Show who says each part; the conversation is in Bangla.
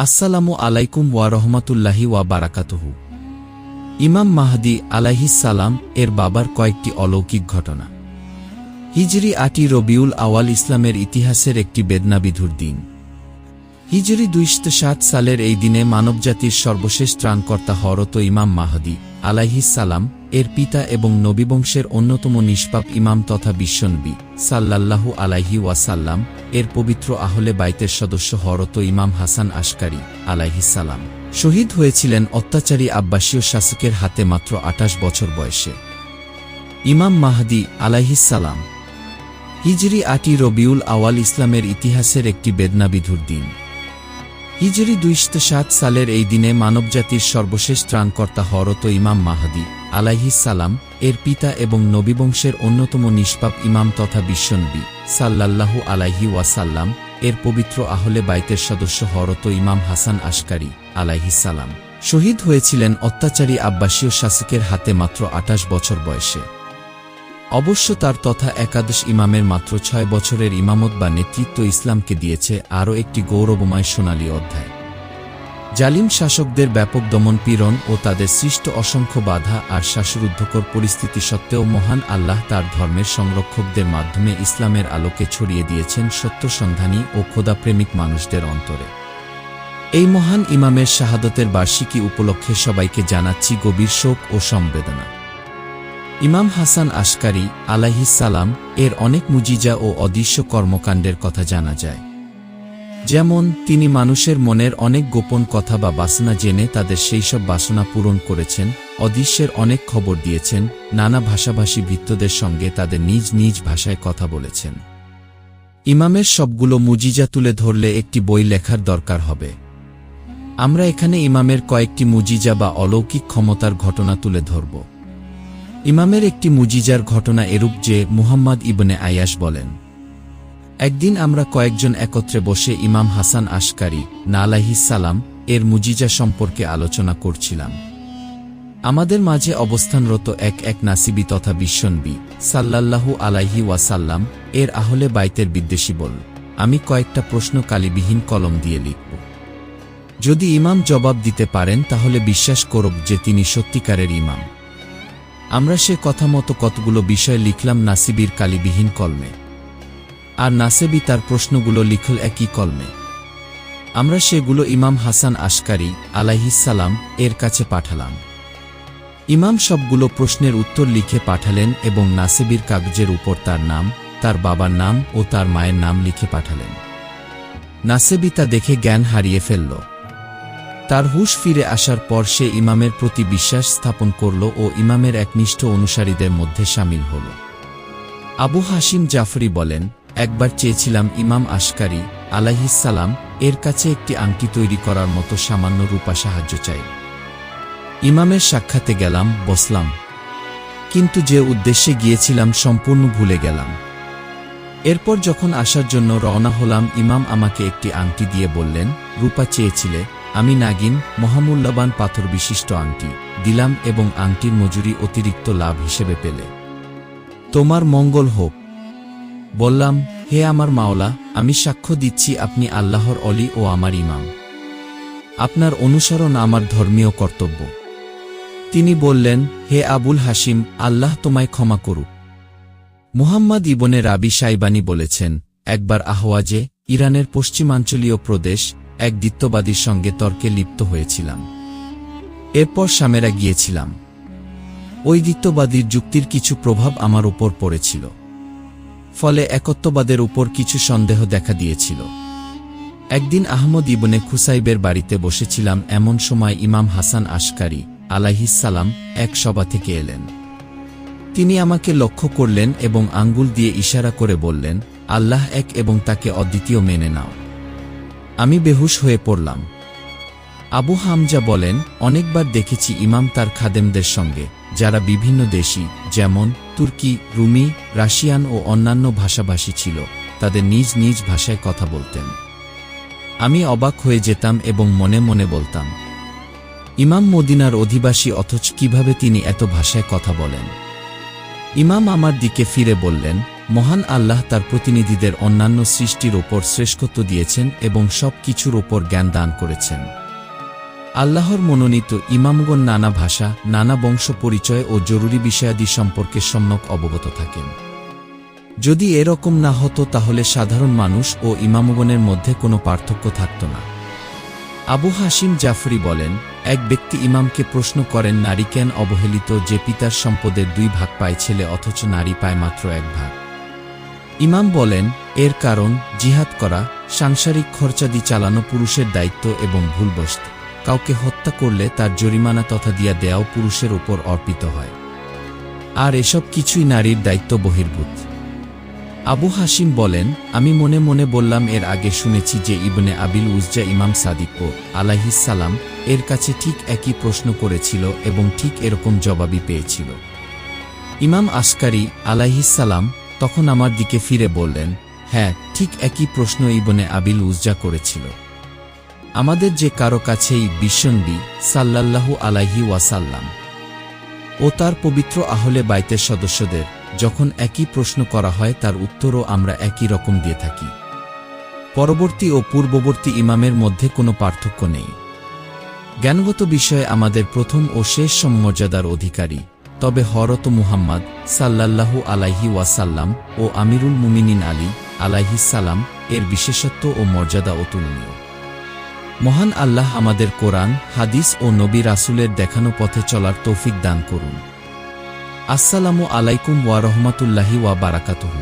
Speaker 1: আসসালামু আলাইকুম ওয়া রহমাতুল্লাহি ওয়া বারাকাতুহু। ইমাম মাহদী আলাইহিস সালাম এর বাবার কয়েকটি অলৌকিক ঘটনা। হিজরি ৮ই রবিউল আওয়াল ইসলামের ইতিহাসের একটি বেদনাবিধুর দিন। হিজরি ২৭০ সালের এই দিনে মানবজাতির সর্বশেষ ত্রাণকর্তা হযরত ইমাম মাহদী আলাইহিস সালাম এর পিতা এবং নবীবংশের অন্যতম নিষ্পাপ ইমাম তথা বিশ্বনবী সাল্লাল্লাহু আলাইহি ওয়াসাল্লাম এর পবিত্র আহলে বাইতের সদস্য হযরত ইমাম হাসান আশকারী আলাইহিস সালাম শহীদ হয়েছিলেন অত্যাচারী আব্বাসীয় শাসকের হাতে মাত্র ২৮ বছর বয়সে। ইমাম মাহদী আলাইহিস সালাম। হিজরি ৮ই রবিউল আওয়াল ইসলামের ইতিহাসের একটি বেদনাবিধুর দিন। হিজরি ২৭০ সালের এই দিনে মানবজাতির সর্বশেষ ত্রাণকর্তা হযরত ইমাম মাহদী আলাইহিস সালাম এর পিতা এবং নবীবংশের অন্যতম নিষ্পাপ ইমাম তথা বিশ্বনবী সাল্লাল্লাহু আলাইহি ওয়াসাল্লাম এর পবিত্র আহলে বাইতের সদস্য হযরত ইমাম হাসান আশকারী আলাইহিস সালাম শহীদ হয়েছিলেন অত্যাচারী আব্বাসীয় শাসকের হাতে মাত্র ২৮ বছর বয়সে। অবশ্য তার তথা একাদশ ইমামের মাত্র ৬ বছরের ইমামত বা নেতৃত্ব ইসলামকে দিয়েছে আরও একটি গৌরবময় সোনালী অধ্যায়। জালিম শাসকদের ব্যাপক দমনপীড়ন ও তাদের সৃষ্ট অসংখ্য বাধা আর শ্বাসরুদ্ধকর পরিস্থিতি সত্ত্বেও মহান আল্লাহ তার ধর্মের সংরক্ষকদের মাধ্যমে ইসলামের আলোকে ছড়িয়ে দিয়েছেন সত্যসন্ধানী ও খোদাপ্রেমিক মানুষদের অন্তরে। এই মহান ইমামের শাহাদতের বার্ষিকী উপলক্ষে সবাইকে জানাচ্ছি গভীর শোক ও সমবেদনা। ইমাম হাসান আশকারী আলাইহিস সালাম এর অনেক মুজিজা ও অদৃশ্য কর্মকাণ্ডের কথা জানা যায়। যেমন তিনি মানুষের মনের অনেক গোপন কথা বা বাসনা জেনে তাদের সেই সব বাসনা পূরণ করেছেন, অদৃশ্যের অনেক খবর দিয়েছেন, নানা ভাষাভাষী ভৃত্যদের সঙ্গে তাদের নিজ নিজ ভাষায় কথা বলেছেন। ইমামের সবগুলো মুজিজা তুলে ধরলে একটি বই লেখার দরকার হবে। আমরা এখানে ইমামের কয়েকটি মুজিজা বা অলৌকিক ক্ষমতার ঘটনা তুলে ধরব। ইমামের একটি মুজিজার ঘটনা এরূপ যে মুহাম্মদ ইবনে আয়াশ বলেন, একদিন আমরা কয়েকজন একত্রে বসে ইমাম হাসান আশকারী আলাইহিস সালাম এর মুজিজা সম্পর্কে আলোচনা করছিলাম। আমাদের মাঝে অবস্থানরত এক নাসিবী তথা বিশ্বনবী সাল্লাল্লাহু আলাইহি ওয়াসাল্লাম এর আহলে বাইতের বিদ্বেষী বল, আমি কয়েকটা প্রশ্ন কালিবিহীন কলম দিয়ে লিখব। যদি ইমাম জবাব দিতে পারেন তাহলে বিশ্বাস করব যে তিনি সত্যিকারের ইমাম। আমরা সে কথা মতো কতগুলো বিষয় লিখলাম নাসিবীর কালিবিহীন কলমে, আর নাসেবী তার প্রশ্নগুলো লিখল একই কলমে। আমরা সেগুলো ইমাম হাসান আশকারী আলাইহিস সালাম এর কাছে পাঠালাম। ইমাম সবগুলো প্রশ্নের উত্তর লিখে পাঠালেন এবং নাসেবীর কাগজের উপর তার নাম, তার বাবার নাম ও তার মায়ের নাম লিখে পাঠালেন। নাসেবী তা দেখে জ্ঞান হারিয়ে ফেলল। তার হুঁশ ফিরে আসার পর সে ইমামের প্রতি বিশ্বাস স্থাপন করল ও ইমামের একনিষ্ঠ অনুসারীদের মধ্যে শামিল হল। আবু হাশিম জাফরি বলেন, একবার চেয়েছিলাম ইমাম আশকারী আলাইহিস সালাম এর কাছে একটি আংটি তৈরি করার মতো সামান্য রূপা সাহায্য চাই। ইমামের সাক্ষাতে গেলাম, বসলাম, কিন্তু যে উদ্দেশ্যে গিয়েছিলাম সম্পূর্ণ ভুলে গেলাম। এরপর যখন আসার জন্য রওনা হলাম ইমাম আমাকে একটি আংটি দিয়ে বললেন, রূপা চেয়েছিলে, আমি নাগিন মহামূল্যবান পাথর বিশিষ্ট আংটি দিলাম এবং আংটির মজুরি অতিরিক্ত লাভ হিসেবে পেলে। তোমার মঙ্গল হোক। বললাম, হে আমার মাওলা, আমি সাক্ষ্য দিচ্ছি আপনি আল্লাহর অলি ও আমার ইমাম। আপনার অনুসরণ আমার ধর্মীয় কর্তব্য। তিনি বললেন, হে আবুল হাশিম, আল্লাহ তোমায় ক্ষমা করুক। মুহাম্মদ ইবনে রাবি শাইবানী বলেছেন, একবার আহওয়াজে ইরানের পশ্চিমাঞ্চলীয় প্রদেশ এক দ্বিত্ববাদীর সঙ্গে তর্কে লিপ্ত হয়েছিলাম। এরপর শামেরা গিয়েছিলাম। ওই দ্বিত্ববাদীর যুক্তির কিছু প্রভাব আমার উপর পড়েছিল, ফলে একত্ববাদের উপর কিছু সন্দেহ দেখা দিয়েছিল। একদিন আহমদ ইবনে খুসাইবের বাড়িতে বসেছিলাম, এমন সময় ইমাম হাসান আশকারী আলাইহিস সালাম এক সভা থেকে এলেন। তিনি আমাকে লক্ষ্য করলেন এবং আঙ্গুল দিয়ে ইশারা করে বললেন, আল্লাহ এক এবং তাকে অদ্বিতীয় মেনে নাও। আমি বেহুশ হয়ে পড়লাম। আবু হামজা বলেন, অনেকবার দেখেছি ইমাম তার খাদেমদের সঙ্গে, যারা বিভিন্ন দেশী যেমন তুর্কি, রুমি, রাশিয়ান ও অন্যান্য ভাষাভাষী ছিল, তাদের নিজ নিজ ভাষায় কথা বলতেন। আমি অবাক হয়ে যেতাম এবং মনে মনে বলতাম, ইমাম মদিনার অধিবাসী অথচ কিভাবে তিনি এত ভাষায় কথা বলেন। ইমাম আমার দিকে ফিরে বললেন, মহান আল্লাহ তার প্রতিনিধিদের অন্যান্য সৃষ্টির ওপর শ্রেষ্ঠত্ব দিয়েছেন এবং সব কিছুর ওপর জ্ঞান দান করেছেন। আল্লাহর মনোনীত ইমামগণ নানা ভাষা, নানা বংশ পরিচয় ও জরুরি বিষয়াদি সম্পর্কে সম্যক অবগত থাকেন। যদি এরকম না হতো তাহলে সাধারণ মানুষ ও ইমামগণের মধ্যে কোনো পার্থক্য থাকত না। আবু হাশিম জাফরি বলেন, এক ব্যক্তি ইমামকে প্রশ্ন করেন, নারী কেন অবহেলিত যে পিতার সম্পদের 2 ভাগ পায় ছেলে অথচ নারী পায় মাত্র 1 ভাগ? ইমাম বলেন, এর কারণ জিহাদ করা, সাংসারিক খরচাদি চালানো পুরুষের দায়িত্ব এবং ভুলবশত কাউকে হত্যা করলে তার জরিমানা তথা দিয়া দেয়াও পুরুষের ওপর অর্পিত হয়, আর এসব কিছুই নারীর দায়িত্ব বহির্ভূত। আবু হাশিম বলেন, আমি মনে মনে বললাম, এর আগে শুনেছি যে ইবনে আবিল উজজা ইমাম সাদিক আলাইহিস সালাম এর কাছে ঠিক একই প্রশ্ন করেছিল এবং ঠিক এরকম জবাবই পেয়েছিল। ইমাম আসকারী আলাইহিস সালাম তখন আমার দিকে ফিরে বললেন, হ্যাঁ, ঠিক একই প্রশ্ন ইবনে আবিল উজজা করেছিল। আমাদের যে কারো কাছেই বিশ্বনবী সাল্লাল্লাহু আলাইহি ওয়াসাল্লাম ও তার পবিত্র আহলে বাইতের সদস্যদের যখন একই প্রশ্ন করা হয় তার উত্তরও আমরা একই রকম দিয়ে থাকি। পরবর্তী ও পূর্ববর্তী ইমামের মধ্যে কোনো পার্থক্য নেই। জ্ঞানগত বিষয়ে আমাদের প্রথম ও শেষ সমমর্যাদার অধিকারী তবে হযরত মুহাম্মদ সাল্লাল্লাহু আলাইহি ওয়াসাল্লাম ও আমিরুল মুমিনিন আলী আলাইহিস সালাম এর বিশেষত্ব ও মর্যাদা অতুলনীয়। মহান আল্লাহ আমাদের কোরআন, হাদিস ও নবী রাসূলের দেখানো পথে চলার তৌফিক দান করুন। আসসালামু আলাইকুম ওয়া রাহমাতুল্লাহি ওয়া বারাকাতুহু।